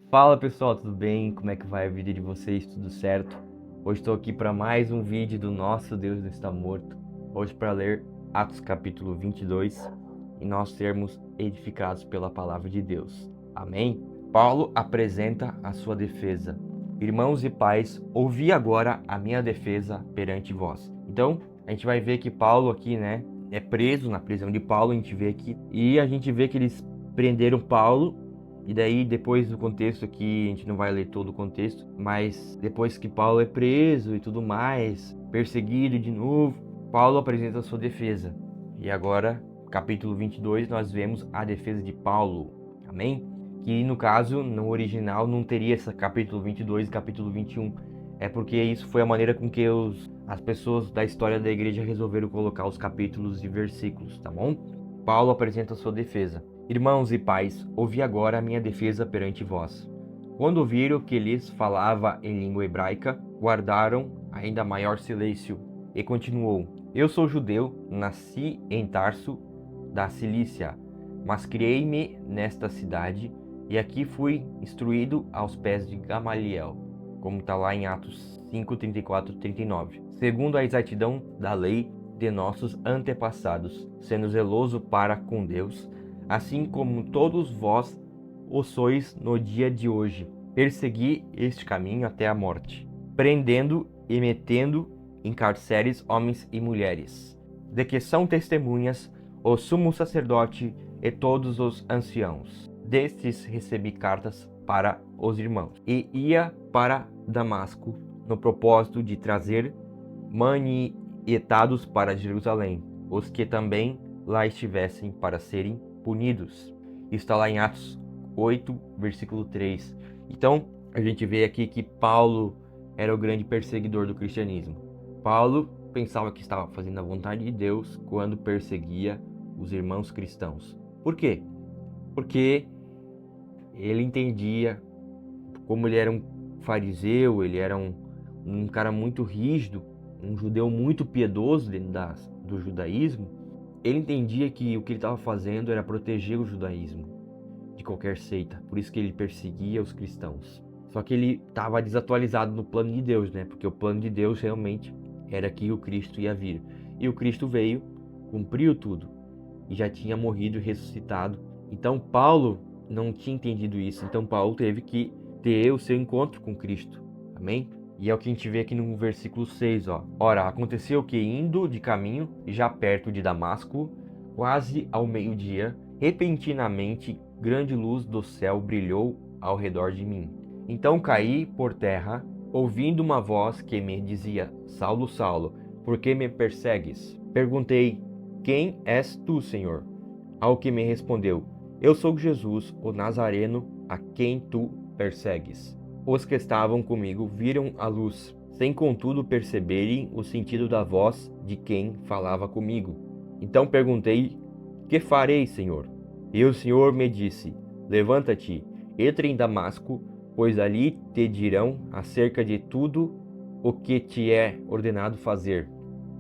Fala pessoal, tudo bem? Como é que vai a vida de vocês? Tudo certo? Hoje estou aqui para mais um vídeo do Nosso Deus Não Está Morto. Hoje para ler Atos capítulo 22 e nós sermos edificados pela palavra de Deus. Amém? Paulo apresenta a sua defesa. Irmãos e pais, ouvi agora a minha defesa perante vós. Então, a gente vai ver que Paulo aqui, é preso na prisão de Paulo, a gente vê aqui. E a gente vê que eles prenderam Paulo. E daí, depois do contexto aqui, a gente não vai ler todo o contexto, mas depois que Paulo é preso e tudo mais, perseguido de novo, Paulo apresenta a sua defesa. E agora, capítulo 22, nós vemos a defesa de Paulo. Amém? Que no caso, no original, não teria esse capítulo 22 e capítulo 21. É porque isso foi a maneira com que as pessoas da história da igreja resolveram colocar os capítulos e versículos, tá bom? Paulo apresenta a sua defesa. Irmãos e pais, ouvi agora a minha defesa perante vós. Quando ouviram que lhes falava em língua hebraica, guardaram ainda maior silêncio. E continuou: Eu sou judeu, nasci em Tarso, da Cilícia, mas criei-me nesta cidade, e aqui fui instruído aos pés de Gamaliel, como está lá em Atos 5, 34 e 39. Segundo a exatidão da lei de nossos antepassados, sendo zeloso para com Deus, assim como todos vós o sois no dia de hoje. Persegui este caminho até a morte, prendendo e metendo em cárceres homens e mulheres, de que são testemunhas o sumo sacerdote e todos os anciãos. Destes recebi cartas para os irmãos, e ia para Damasco, no propósito de trazer manietados para Jerusalém, os que também lá estivessem para serem punidos. Isso está lá em Atos 8, versículo 3. Então, a gente vê aqui que Paulo era o grande perseguidor do cristianismo. Paulo pensava que estava fazendo a vontade de Deus quando perseguia os irmãos cristãos. Por quê? Porque ele entendia, como ele era um fariseu, ele era um cara muito rígido, um judeu muito piedoso dentro do judaísmo. Ele entendia que o que ele estava fazendo era proteger o judaísmo de qualquer seita, por isso que ele perseguia os cristãos. Só que ele estava desatualizado no plano de Deus, porque o plano de Deus realmente era que o Cristo ia vir. E o Cristo veio, cumpriu tudo, e já tinha morrido e ressuscitado. Então Paulo não tinha entendido isso, então Paulo teve que ter o seu encontro com Cristo. Amém? E é o que a gente vê aqui no versículo 6, ó. Ora, aconteceu que indo de caminho, já perto de Damasco, quase ao meio-dia, repentinamente grande luz do céu brilhou ao redor de mim. Então caí por terra, ouvindo uma voz que me dizia: Saulo, Saulo, por que me persegues? Perguntei: Quem és tu, Senhor? Ao que me respondeu: Eu sou Jesus, o Nazareno, a quem tu persegues. Os que estavam comigo viram a luz, sem contudo perceberem o sentido da voz de quem falava comigo. Então perguntei: Que farei, Senhor? E o Senhor me disse: Levanta-te, entra em Damasco, pois ali te dirão acerca de tudo o que te é ordenado fazer.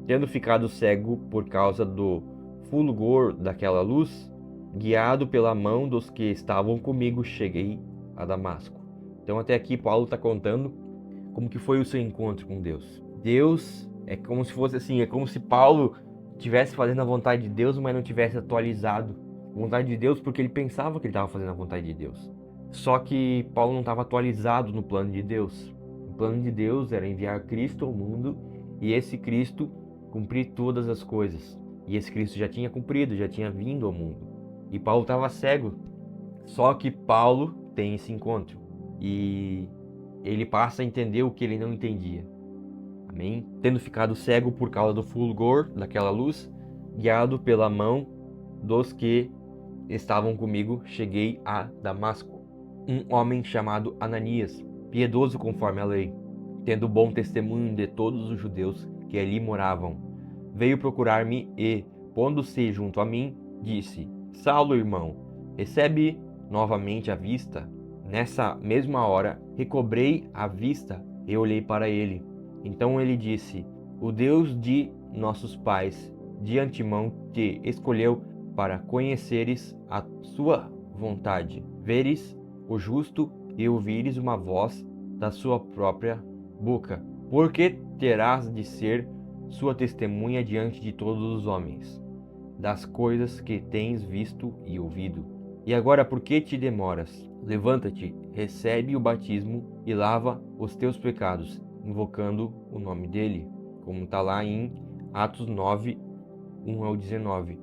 Tendo ficado cego por causa do fulgor daquela luz, guiado pela mão dos que estavam comigo, cheguei a Damasco. Então até aqui Paulo está contando como que foi o seu encontro com Deus. Deus é como se fosse assim, é como se Paulo estivesse fazendo a vontade de Deus, mas não tivesse atualizado a vontade de Deus, porque ele pensava que ele estava fazendo a vontade de Deus. Só que Paulo não estava atualizado no plano de Deus. O plano de Deus era enviar Cristo ao mundo e esse Cristo cumprir todas as coisas. E esse Cristo já tinha cumprido, já tinha vindo ao mundo. E Paulo estava cego. Só que Paulo tem esse encontro e ele passa a entender o que ele não entendia. Amém? Tendo ficado cego por causa do fulgor daquela luz, guiado pela mão dos que estavam comigo, cheguei a Damasco. Um homem chamado Ananias, piedoso conforme a lei, tendo bom testemunho de todos os judeus que ali moravam, veio procurar-me e, pondo-se junto a mim, disse: Saulo, irmão, recebe novamente a vista? Nessa mesma hora, recobrei a vista e olhei para ele. Então ele disse: O Deus de nossos pais de antemão te escolheu para conheceres a sua vontade, veres o justo e ouvires uma voz da sua própria boca, porque terás de ser sua testemunha diante de todos os homens, das coisas que tens visto e ouvido. E agora, por que te demoras? Levanta-te, recebe o batismo e lava os teus pecados, invocando o nome dele, como está lá em Atos 9, 1 ao 19.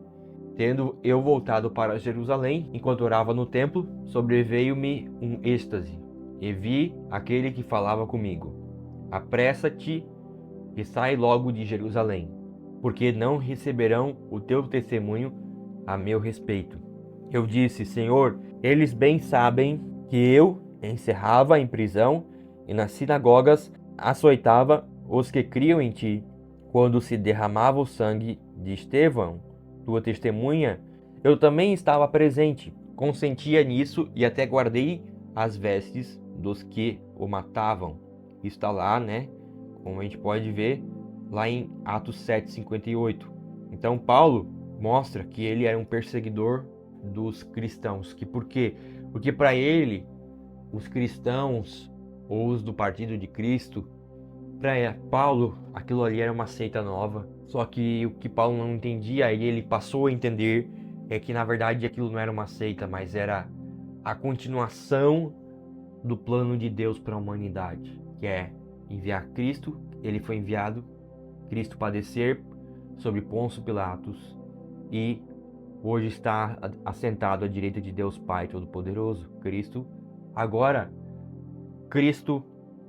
Tendo eu voltado para Jerusalém, enquanto orava no templo, sobreveio-me um êxtase, e vi aquele que falava comigo: apressa-te e sai logo de Jerusalém, porque não receberão o teu testemunho a meu respeito. Eu disse: Senhor, eles bem sabem que eu encerrava em prisão e nas sinagogas açoitava os que criam em ti. Quando se derramava o sangue de Estevão, tua testemunha, eu também estava presente, consentia nisso e até guardei as vestes dos que o matavam. Está lá, né? Como a gente pode ver lá em Atos 7:58. Então Paulo mostra que ele era um perseguidor dos cristãos. Por quê? Porque para ele, os cristãos ou os do partido de Cristo, para Paulo, aquilo ali era uma seita nova. Só que o que Paulo não entendia, e ele passou a entender, é que na verdade aquilo não era uma seita, mas era a continuação do plano de Deus para a humanidade, que é enviar Cristo. Ele foi enviado, Cristo padecer sobre Pôncio Pilatos e hoje está assentado à direita de Deus Pai Todo-Poderoso. Cristo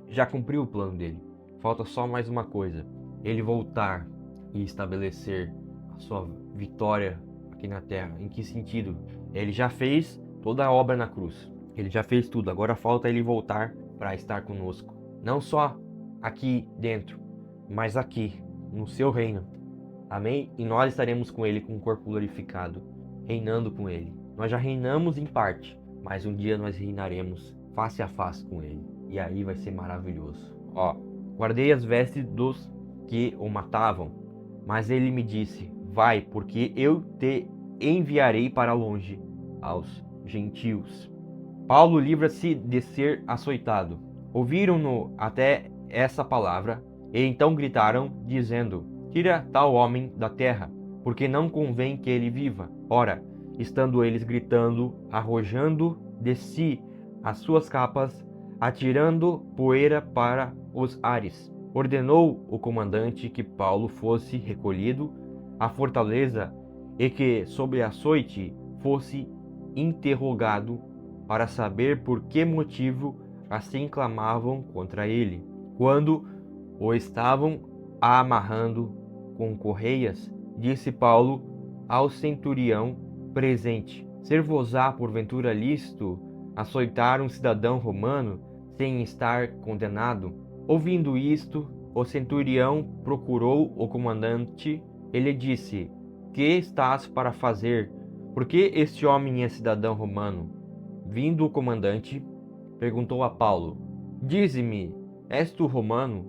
já cumpriu o plano dele. Falta só mais uma coisa: ele voltar e estabelecer a sua vitória aqui na terra. Em que sentido? Ele já fez toda a obra na cruz. Ele já fez tudo. Agora falta ele voltar para estar conosco. Não só aqui dentro, mas aqui, no seu reino. Amém? E nós estaremos com ele com o corpo glorificado, reinando com ele. Nós já reinamos em parte, mas um dia nós reinaremos face a face com ele. E aí vai ser maravilhoso. Guardei as vestes dos que o matavam, mas ele me disse: vai, porque eu te enviarei para longe aos gentios. Paulo livra-se de ser açoitado. Ouviram-no até essa palavra, e então gritaram, dizendo: tira tal homem da terra, porque não convém que ele viva. Ora, estando eles gritando, arrojando de si as suas capas, atirando poeira para os ares, ordenou o comandante que Paulo fosse recolhido à fortaleza e que, sob açoite, fosse interrogado para saber por que motivo assim clamavam contra ele. Quando o estavam amarrando com correias, disse Paulo ao centurião presente: ser-vos-á porventura lícito açoitar um cidadão romano sem estar condenado? Ouvindo isto, o centurião procurou o comandante e lhe disse: que estás para fazer? Porque este homem é cidadão romano. Vindo o comandante, perguntou a Paulo: dize-me, és tu romano?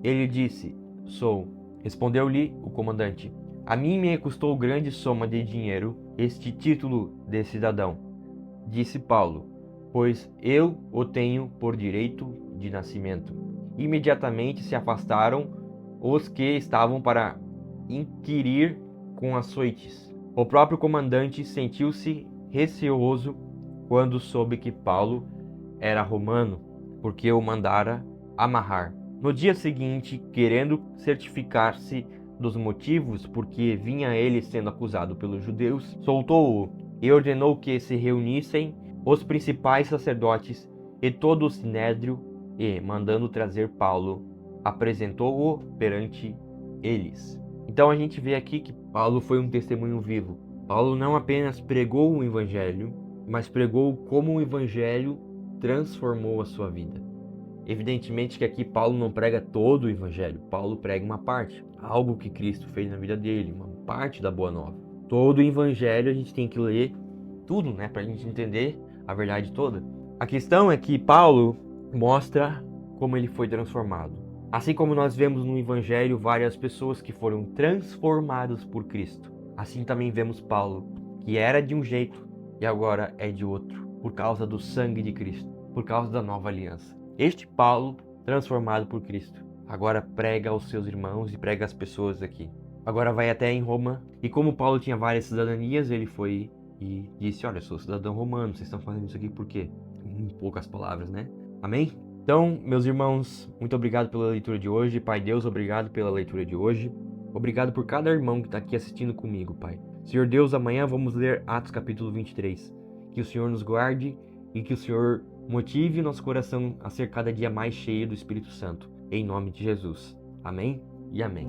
Ele disse: sou. Respondeu-lhe o comandante: a mim me custou grande soma de dinheiro este título de cidadão. Disse Paulo: pois eu o tenho por direito de nascimento. Imediatamente se afastaram os que estavam para inquirir com açoites. O próprio comandante sentiu-se receoso quando soube que Paulo era romano, porque o mandara amarrar. No dia seguinte, querendo certificar-se dos motivos por que vinha ele sendo acusado pelos judeus, soltou-o e ordenou que se reunissem os principais sacerdotes e todo o sinédrio e, mandando trazer Paulo, apresentou-o perante eles. Então a gente vê aqui que Paulo foi um testemunho vivo. Paulo não apenas pregou o evangelho, mas pregou como o evangelho transformou a sua vida. Evidentemente que aqui Paulo não prega todo o evangelho, Paulo prega uma parte, algo que Cristo fez na vida dele, uma parte da boa nova. Todo o evangelho a gente tem que ler tudo, né, pra gente entender a verdade toda. A questão é que Paulo mostra como ele foi transformado. Assim como nós vemos no evangelho várias pessoas que foram transformadas por Cristo, assim também vemos Paulo, que era de um jeito e agora é de outro, por causa do sangue de Cristo. por causa da nova aliança. Este Paulo, transformado por Cristo, agora prega aos seus irmãos e prega às pessoas aqui. Agora vai até em Roma, e como Paulo tinha várias cidadanias, ele foi e disse: olha, eu sou cidadão romano, vocês estão fazendo isso aqui por quê? Em poucas palavras, né? Amém? Então, meus irmãos, muito obrigado pela leitura de hoje. Pai Deus, obrigado pela leitura de hoje. Obrigado por cada irmão que está aqui assistindo comigo, Pai. Senhor Deus, amanhã vamos ler Atos capítulo 23. Que o Senhor nos guarde e que o Senhor motive nosso coração a ser cada dia mais cheio do Espírito Santo. Em nome de Jesus. Amém e amém.